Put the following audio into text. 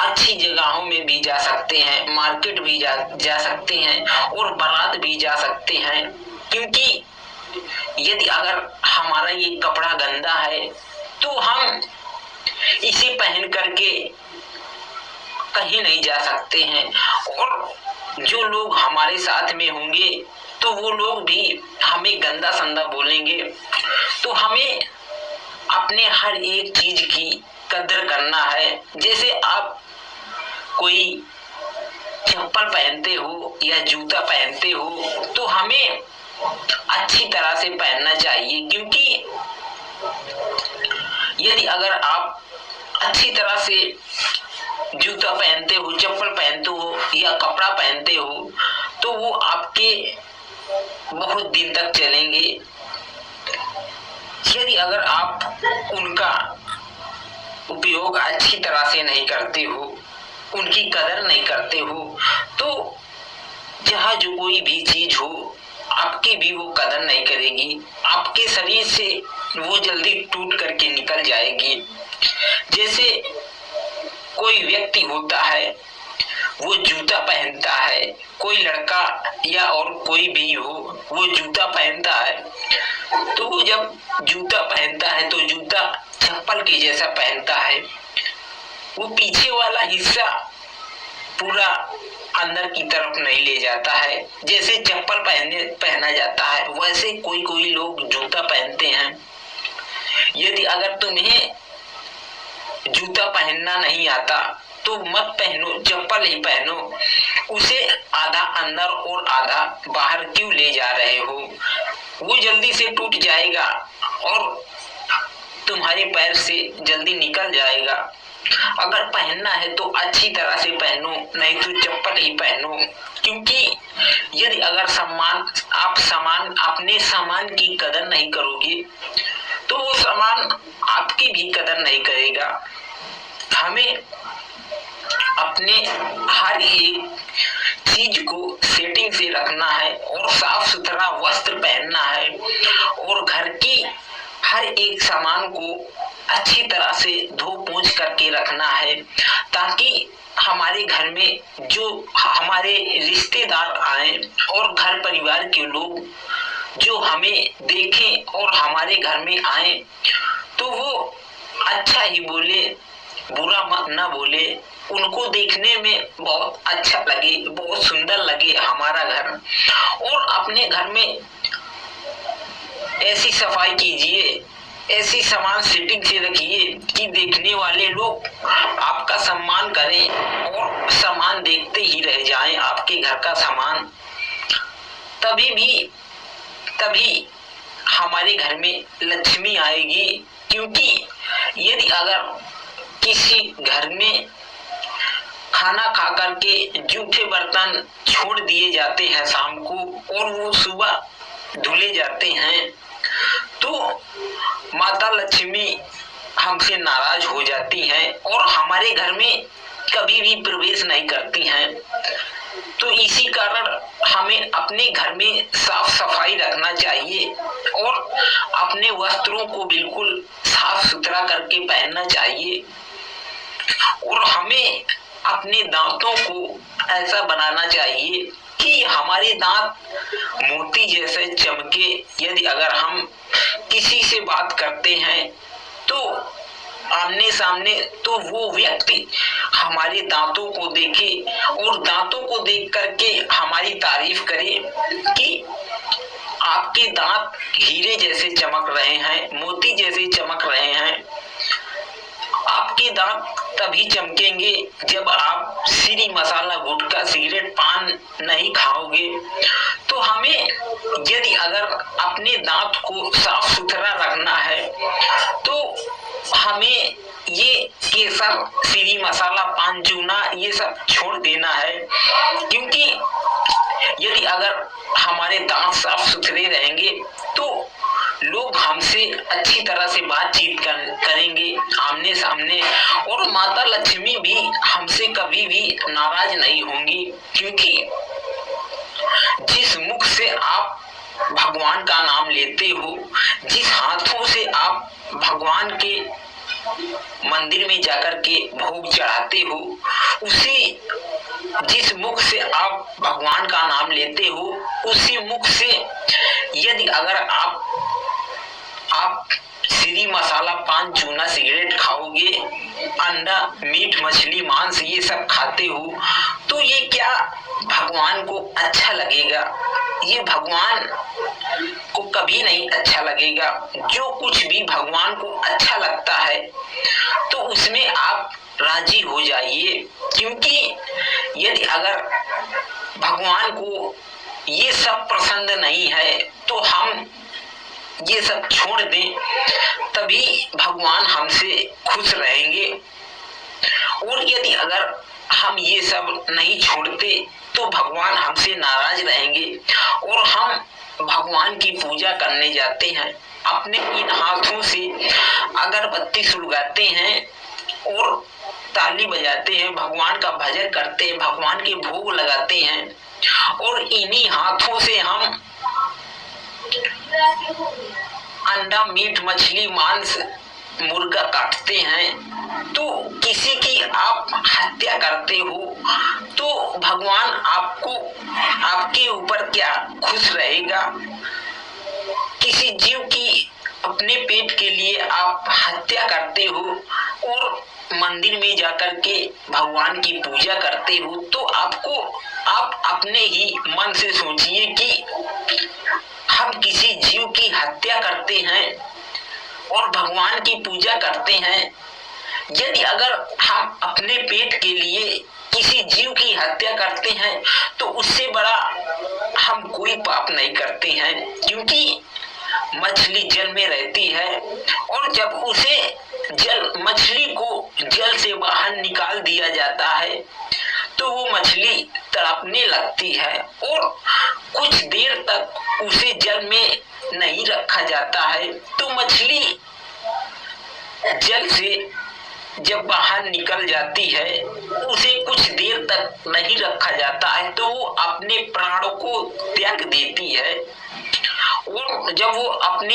अच्छी जगहों में भी जा सकते हैं, मार्केट भी जा सकते हैं और बारात भी जा सकते हैं। क्योंकि यदि अगर हमारा ये कपड़ा गंदा है तो हम इसे पहन करके कहीं नहीं जा सकते हैं, और जो लोग हमारे साथ में होंगे तो वो लोग भी हमें गंदा संदा बोलेंगे। तो हमें अपने हर एक चीज की कदर करना है। जैसे आप कोई चप्पल पहनते हो या जूता पहनते हो तो हमें अच्छी तरह से पहनना चाहिए। क्योंकि यदि अगर आप अच्छी तरह से जूता पहनते हो, चप्पल पहनते हो या कपड़ा पहनते हो तो वो आपके बहुत दिन तक चलेंगे। यदि अगर आप उनका उपयोग अच्छी तरह से नहीं करते हो, उनकी कदर नहीं करते हो, तो जहाँ जो कोई भी चीज हो आपकी भी वो कदर नहीं करेगी, आपके शरीर से वो जल्दी टूट करके निकल जाएगी। जैसे कोई व्यक्ति होता है वो जूता पहनता है, कोई लड़का या और कोई भी हो वो जूता पहनता है, तो वो जब जूता पहनता है तो जूता चप्पल के जैसा पहनता है। वो पीछे वाला हिस्सा पूरा अंदर की तरफ नहीं ले जाता है, जैसे चप्पल पहना जाता है वैसे कोई कोई लोग जूता पहनते हैं। यदि अगर तुम्हें जूता पहनना नहीं आता तो मत पहनो, चप्पल ही पहनो। उसे आधा अंदर और आधा बाहर क्यों ले जा रहे हो? वो जल्दी से टूट जाएगा और तुम्हारे पैर से जल्दी निकल जाएगा। अगर पहनना है तो अच्छी तरह से पहनो, नहीं तो चप्पल ही पहनो। क्योंकि यदि अगर आप अपने सामान की कदर नहीं करोगे तो वो सामान आपकी भी कदर नहीं करेगा। हमें अपने हर एक चीज को सेटिंग से रखना है और साफ सुथरा वस्त्र पहनना है और घर की हर एक सामान को अच्छी तरह से धो पोंछ करके रखना है, ताकि हमारे घर में जो हमारे रिश्तेदार आए और घर परिवार के लोग जो हमें देखें और हमारे घर में आए तो वो अच्छा ही बोले, बुरा मत ना बोले। उनको देखने में बहुत अच्छा लगे, बहुत सुंदर लगे हमारा घर। और अपने घर में ऐसी सफाई कीजिए, ऐसी सामान सेटिंग से रखिए कि देखने वाले लोग आपका सम्मान करें और सामान देखते ही रह जाएं, आपके घर का सामान। तभी हमारे घर में लक्ष्मी आएगी। क्योंकि यदि अगर किसी घर में खाना खा करके जूठे बर्तन छोड़ दिए जाते हैं शाम को और वो सुबह धुले जाते हैं तो माता लक्ष्मी हमसे नाराज हो जाती हैं और हमारे घर में कभी भी प्रवेश नहीं करती हैं। तो इसी कारण हमें अपने घर में साफ सफाई रखना चाहिए और अपने वस्त्रों को बिल्कुल साफ सुथरा करके पहनना चाहिए। और हमें अपने दांतों को ऐसा बनाना चाहिए कि हमारे दांत मोती जैसे चमके। यदि अगर हम किसी से बात करते हैं तो आमने सामने तो वो व्यक्ति हमारे दांतों को देखे और दांतों को देख करके हमारी तारीफ करे कि आपके दांत हीरे जैसे चमक रहे हैं, मोती जैसे चमक रहे हैं। आपके दांत तभी चमकेंगे जब आप सीरी मसाला गुटखा सिगरेट पान नहीं खाओगे। तो हमें यदि अगर अपने दांत को साफ सुथरा रखना है तो हमें ये केसर सीरी मसाला पान चूना ये सब छोड़ देना है। क्योंकि यदि अगर हमारे दांत साफ सुथरे रहेंगे तो लोग हमसे अच्छी तरह से बातचीत करेंगे आमने सामने, और माता लक्ष्मी भी हमसे कभी भी नाराज नहीं होंगी। क्योंकि जिस मुख से आप भगवान का नाम लेते हो, जिस हाथों से आप भगवान के मंदिर में जाकर के भोग चढ़ाते हो, उसी जिस मुख से आप भगवान का नाम लेते हो, उसी मुख से यदि अगर आप सीधी मसाला पान चूना सिगरेट खाओगे, अंडा मीट मछली मांस ये सब खाते हो, तो ये क्या भगवान को अच्छा लगेगा? ये भगवान को कभी नहीं अच्छा लगेगा। जो कुछ भी भगवान को अच्छा लगता है तो उसमें आप राजी हो जाइए, क्योंकि यदि अगर भगवान को ये सब पसंद नहीं है तो हम ये सब छोड़ दें, तभी भगवान हमसे खुश रहेंगे। और यदि अगर हम ये सब नहीं छोड़ते तो भगवान हमसे नाराज रहेंगे और हम भगवान की पूजा करने जाते हैं, अपने इन हाथों से अगरबत्ती सुलगाते हैं और ताली बजाते हैं, भगवान का भजन करते हैं, भगवान के भोग लगाते हैं, और इन्हीं हाथों से हम अंडा मीट मछली मांस मुर्गा काटते हैं। तो किसी की आप हत्या करते हो तो भगवान आपके ऊपर क्या खुश रहेगा? किसी जीव की अपने पेट के लिए आप हत्या करते हो और मंदिर में जाकर के भगवान की पूजा करते हो, तो आप अपने ही मन से सोचिए कि हम किसी जीव की हत्या करते हैं और भगवान की पूजा करते हैं। यदि अगर हम अपने पेट के लिए किसी जीव की हत्या करते हैं तो उससे बड़ा हम कोई पाप नहीं करते हैं, क्योंकि मछली जल में रहती है और जब मछली को जल से बाहर निकाल दिया जाता है तो वो मछली तड़पने लगती है और कुछ देर तक उसे जल में नहीं रखा जाता है। तो मछली जल से जब बाहर निकल जाती है, उसे कुछ देर तक नहीं रखा जाता है तो वो अपने प्राणों को त्याग देती है, और जब वो अपने